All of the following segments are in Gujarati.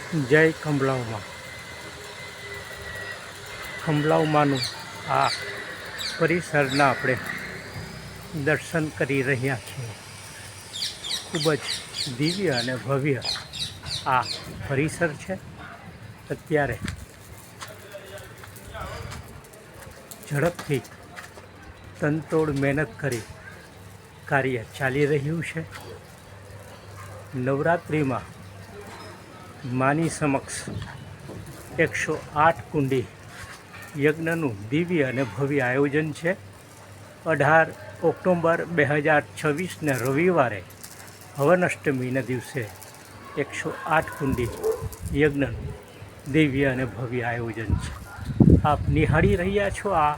જય ખંભલાવમાં. ખંભલાવમાંનું આ પરિસરના આપણે દર્શન કરી રહ્યા છીએ. ખૂબ જ દિવ્ય અને ભવ્ય આ પરિસર છે. અત્યારે ઝડપથી તનતોડ મહેનત કરી કાર્ય ચાલી રહ્યું છે. નવરાત્રિમાં માની સમક્ષ 108 કુંડી યજ્ઞનું દિવ્ય અને ભવ્ય આયોજન છે. 18 ઓક્ટોબર 2026ને રવિવારે હવન અષ્ટમીના દિવસે 108 કુંડી યજ્ઞનું દિવ્ય અને ભવ્ય આયોજન છે. આપ નિહાળી રહ્યા છો આ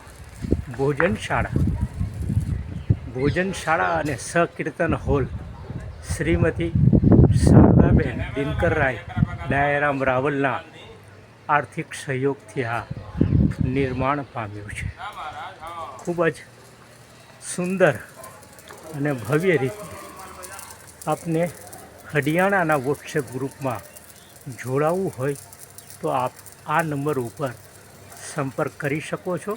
ભોજનશાળા અને સહકીર્તન હોલ શ્રીમતી શારદાબેન દિનકરરાય દયારામ રાવલના આર્થિક સહયોગથી આ નિર્માણ પામ્યું છે. ખૂબ જ સુંદર અને ભવ્ય રીતે આપને હડિયાણાના વોટ્સએપ ગ્રુપમાં જોડાવવું હોય તો આપ આ નંબર ઉપર સંપર્ક કરી શકો છો.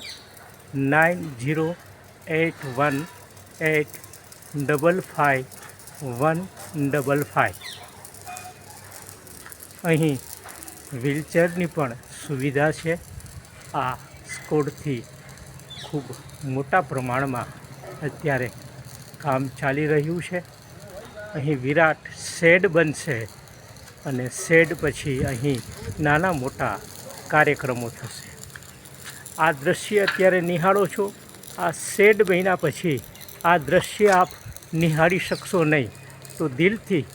9081855155. અહીં વ્હીલચેરની પણ સુવિધા છે. આ સ્કોડથી ખૂબ મોટા પ્રમાણમાં અત્યારે કામ ચાલી રહ્યું છે. અહીં વિરાટ શેડ બનશે અને શેડ પછી અહીં નાના મોટા કાર્યક્રમો થશે. આ દૃશ્ય અત્યારે નિહાળો છો. આ શેડ મહિના પછી આ દૃશ્ય આપ નિહાળી શકશો નહીં. તો દિલથી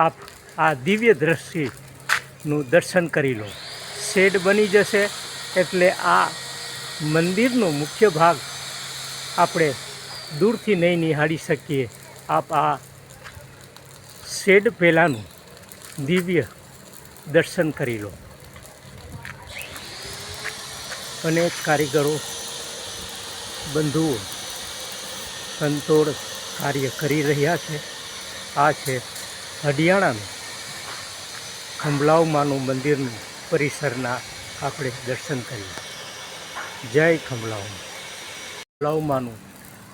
આપ આ દિવ્ય દૃશ્યનું દર્શન કરી લો. શેડ બની જશે એટલે આ મંદિરનો મુખ્ય ભાગ આપણે દૂરથી નહીં નિહાળી શકીએ. આપ આ શેડ પહેલાંનું દિવ્ય દર્શન કરી લો. અનેક કારીગરો બંધુઓ તનતોડ કાર્ય કરી રહ્યા છે. આ છે હડિયાણાનું ખંભલાવમાંનું મંદિરનું પરિસરના આપણે દર્શન કરીએ. જય ખંભલાવમાં. ખંભલાવમાંનું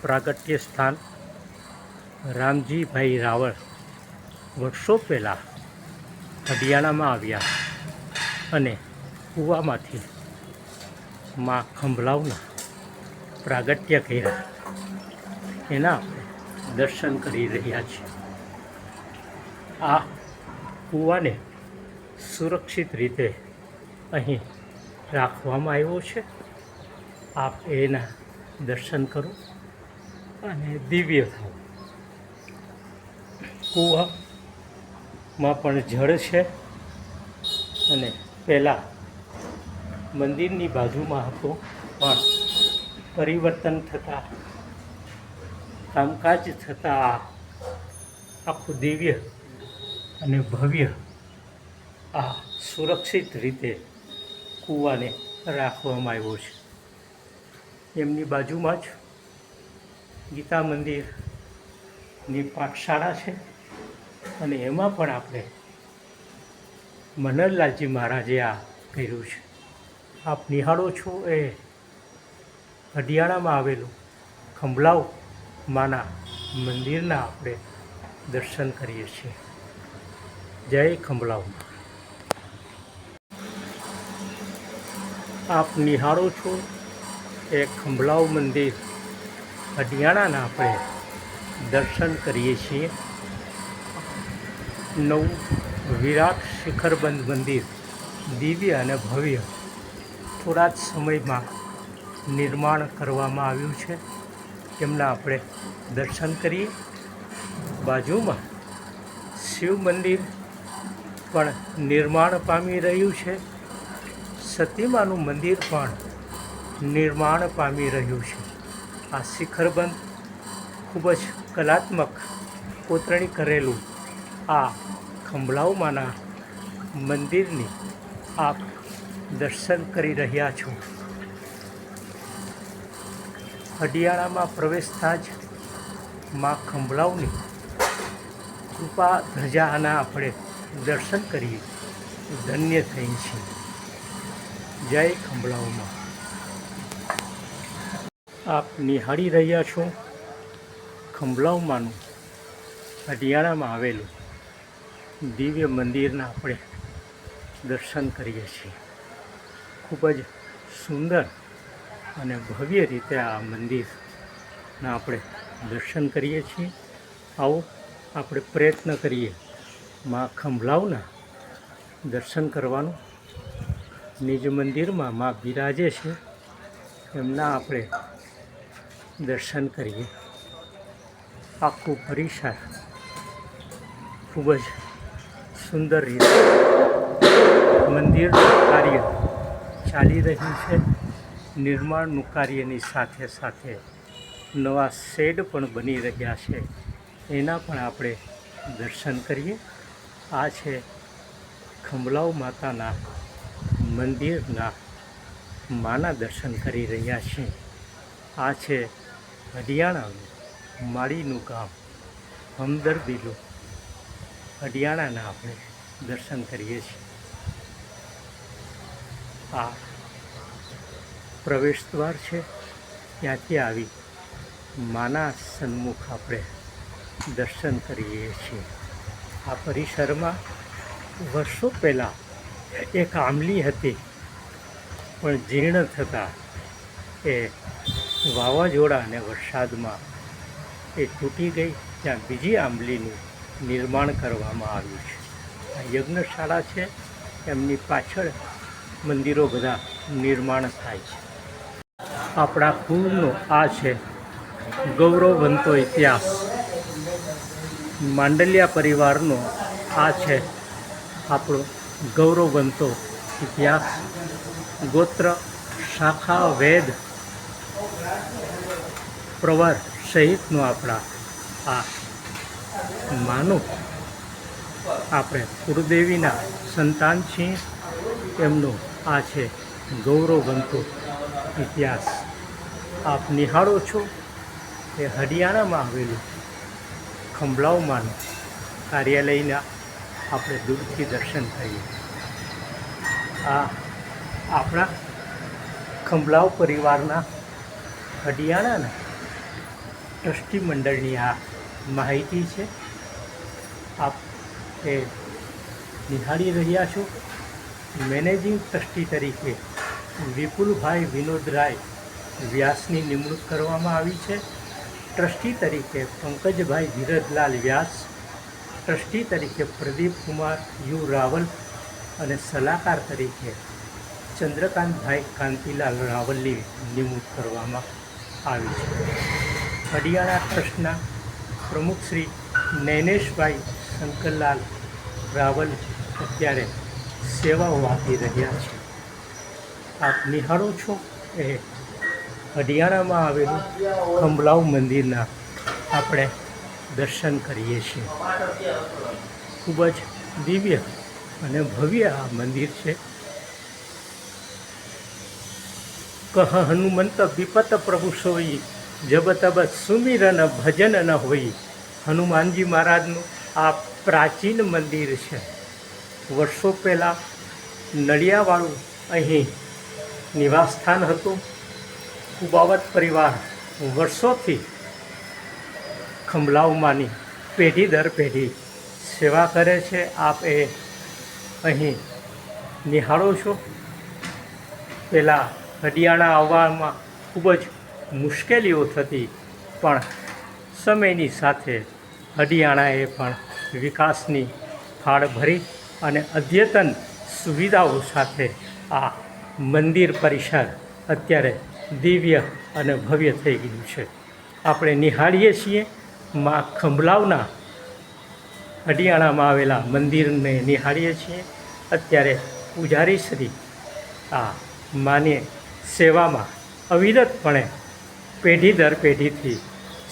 પ્રાગટ્ય સ્થાન રામજીભાઈ રાવળ વર્ષો પહેલાં હડિયાણામાં આવ્યા અને કૂવામાંથી માં ખંભલાવના પ્રાગટ્ય કર્યા. એના આપણે દર્શન કરી રહ્યા છીએ. આ કૂવાને સુરક્ષિત રીતે અહીં રાખવામાં આવ્યો છે. આપ એના દર્શન કરો અને દિવ્ય થાઓ. કૂવામાં પણ જળ છે અને પહેલાં મંદિરની બાજુમાં હતો પણ પરિવર્તન થતાં કામકાજ થતાં આખું દિવ્ય અને ભવ્ય આ સુરક્ષિત રીતે કૂવાને રાખવામાં આવ્યો છે. એમની બાજુમાં જ ગીતા મંદિરની પાઠશાળા છે અને એમાં પણ આપણે મનોહરલાલજી મહારાજે આ કર્યું છે. આપ નિહાળો છો એ હડિયાણામાં આવેલું ખંભલાવ માના મંદિરના આપણે દર્શન કરીએ છીએ. જય ખંભલાવમાં. આપ નિહાળો છો એ ખંભલાવ મંદિર હડિયાણાના આપણે દર્શન કરીએ છીએ. નવું વિરાટ શિખરબંધ મંદિર દિવ્ય અને ભવ્ય થોડા જ સમયમાં નિર્માણ કરવામાં આવ્યું છે. તેમના આપણે દર્શન કરીએ. બાજુમાં શિવ મંદિર પણ નિર્માણ પામી રહ્યું છે. સતીમાનું મંદિર પણ નિર્માણ પામી રહ્યું છે. આ શિખરબંધ ખૂબ જ કલાત્મક કોતરણી કરેલું આ ખંભલાવમાંના મંદિરની આપ દર્શન કરી રહ્યા છો. હડિયાણામાં પ્રવેશતા જ માં ખંભલાવની કૃપા ધજાના આપણે દર્શન કરીએ ધન્ય થઈ છે. જય ખંભલાઓમાં. આપ નિહાળી રહ્યા છો ખંભલાઓમાંનું હરિયાણામાં આવેલું દિવ્ય મંદિરના આપણે દર્શન કરીએ છીએ. ખૂબ જ સુંદર અને ભવ્ય રીતે આ મંદિરના આપણે દર્શન કરીએ છીએ. આવો આપણે પ્રયત્ન કરીએ મા ખંભલાઓના દર્શન કરવાનું. નિજ મંદિરમાં મા બિરાજે છે એમના આપણે દર્શન કરીએ. આખું પરિસર ખૂબ જ સુંદર રીતે મંદિરનું કાર્ય ચાલી રહ્યું છે. નિર્માણનું કાર્યની સાથે સાથે નવા શેડ પણ બની રહ્યા છે, એના પણ આપણે દર્શન કરીએ. આ છે ખંભલાઓ માતાના મંદિરના માના દર્શન કરી રહ્યા છીએ. આ છે હરિયાણાનું માળીનું ગામ હમદર્દીલું. હરિયાણાના આપણે દર્શન કરીએ છીએ. આ પ્રવેશ દ્વાર છે, ત્યાંથી આવી માના સન્મુખ આપણે દર્શન કરીએ છીએ. આ પરિસરમાં વર્ષો પહેલાં એક આંબલી હતી, પણ જીર્ણ થતાં એ વાવાઝોડા અને વરસાદમાં એ તૂટી ગઈ. ત્યાં બીજી આંબલીનું નિર્માણ કરવામાં આવ્યું છે. આ યજ્ઞશાળા છે, એમની પાછળ મંદિરો બધા નિર્માણ થાય છે. આપણા કુળનો આ છે ગૌરવવંતો ઇતિહાસ. માંડલિયા પરિવારનો આ છે આપણો ગૌરવવંતો ઇતિહાસ. ગોત્ર, શાખા, વેદ, પ્રવર સહિતનો આપણા આ માનું આપણે કુળદેવીના સંતાન છીએ. એમનો આ છે ગૌરવવંતો ઇતિહાસ. આપ નિહાળો છો એ હરિયાણામાં આવેલું ખંભલાઓમાંનું કાર્યાલયના આપણે દૂરથી દર્શન કરીએ. આ આપણા ખંભલાઓ પરિવારના હરિયાણાના ટ્રસ્ટી મંડળની આ માહિતી છે. આપ એ નિહાળી રહ્યા છો. મેનેજિંગ ટ્રસ્ટી તરીકે વિપુલભાઈ વિનોદરાય વ્યાસની નિમણૂક કરવામાં આવી છે. ટ્રસ્ટી તરીકે પંકજભાઈ ધીરજલાલ વ્યાસ, ટ્રસ્ટી તરીકે પ્રદીપકુમાર યુ રાવલ અને સલાહકાર તરીકે ચંદ્રકાંતભાઈ કાંતિલાલ રાવલની નિમણૂક કરવામાં આવી છે. હરિયાણા ટ્રસ્ટના પ્રમુખ શ્રી નૈનેશભાઈ શંકરલાલ રાવલ અત્યારે સેવાઓ આપી રહ્યા છે. આપ નિહાળો છો એ હરિયાણામાં આવેલું ખંભલાઓ મંદિરના આપણે દર્શન કરીએ છીએ. ખૂબ જ દિવ્ય અને ભવ્ય આ મંદિર છે. કહ હનુમંત વિપત પ્રભુ સોઈ, જબ તબ સુમિરન ભજન ન હોઈ. હનુમાનજી મહારાજનું આ પ્રાચીન મંદિર છે. વર્ષો પહેલાં નળિયાવાળું અહીં નિવાસસ્થાન હતું. કુબાવત પરિવાર વર્ષોથી ખંભલાઓમાંની પેઢી દર પેઢી સેવા કરે છે. આપ એ અહીં નિહાળો છો. પહેલાં હરિયાણા આવવામાં ખૂબ જ મુશ્કેલીઓ થતી, પણ સમયની સાથે હરિયાણાએ પણ વિકાસની ફાળ ભરી અને અદ્યતન સુવિધાઓ સાથે આ મંદિર પરિસર અત્યારે દિવ્ય અને ભવ્ય થઈ ગયું છે. આપણે નિહાળીએ છીએ મા ખંભલાઓના હરિયાણામાં આવેલા મંદિરને નિહાળીએ છીએ. અત્યારે પૂજારી શ્રી આ માની સેવામાં અવિરતપણે પેઢી દર પેઢીથી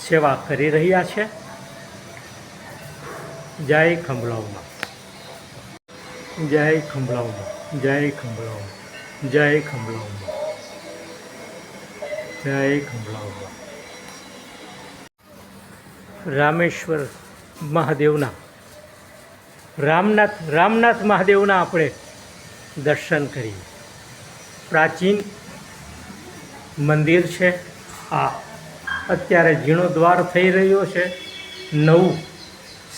સેવા કરી રહ્યા છે. જય ખંભલાઓમાં, જય ખંભલાઓમાં, જય ખંભલાઓમાં, જય ખંભલાઓમાં, જય ખંભલાઓમાં. રામેશ્વર મહાદેવના રામનાથ મહાદેવના આપણે દર્શન કરીએ. પ્રાચીન મંદિર છે. આ અત્યારે જીર્ણોદ્ધાર થઈ રહ્યો છે. નવું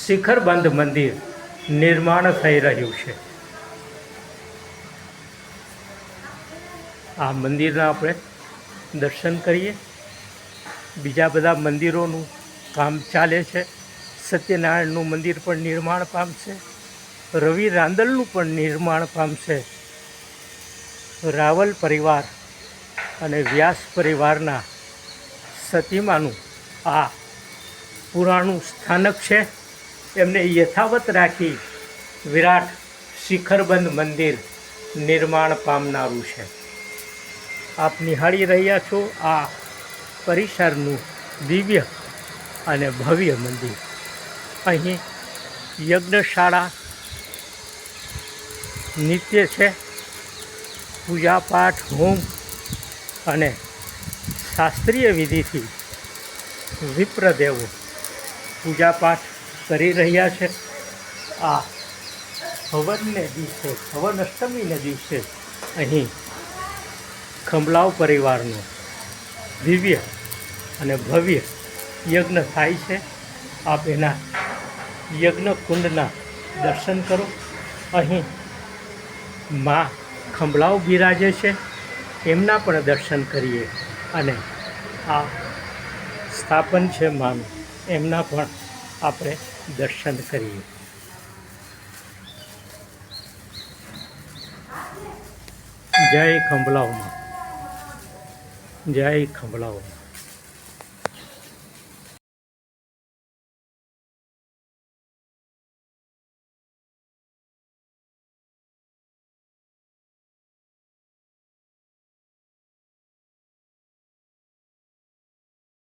શિખરબંધ મંદિર નિર્માણ થઈ રહ્યું છે. આ મંદિરના આપણે દર્શન કરીએ. બીજા બધા મંદિરોનું કામ ચાલે છે. સત્યનારાયણનું મંદિર પણ નિર્માણ પામશે. રવિ રાંદલનું પણ નિર્માણ પામશે. રાવલ પરિવાર અને વ્યાસ પરિવારના સતીમાનું આ પુરાણું સ્થાનક છે. એમને યથાવત રાખી વિરાટ શિખરબંધ મંદિર નિર્માણ પામનારું છે. આપ નિહાળી રહ્યા છો આ પરિસરનું દિવ્ય અને ભવ્ય મંદિર. અહીં યજ્ઞશાળા નિત્ય છે. પૂજાપાઠ, હોમ અને શાસ્ત્રીય વિધિથી વિપ્રદેવો પૂજાપાઠ કરી રહ્યા છે. આ હવનને દિવસે, હવન અષ્ટમીને દિવસે અહીં ખંભલાવ પરિવારનો દિવ્ય અને ભવ્ય યજ્ઞ થાય છે. આપ એના યજ્ઞ કુંડના દર્શન કરો. અહીં મા ખંભલાવ બિરાજે છે, એમના પણ દર્શન કરીએ. અને આ સ્થાપન છે માનું, એમના પણ આપણે દર્શન કરીએ. જય ખંભલાવમાં, જય ખંભલાવમાં.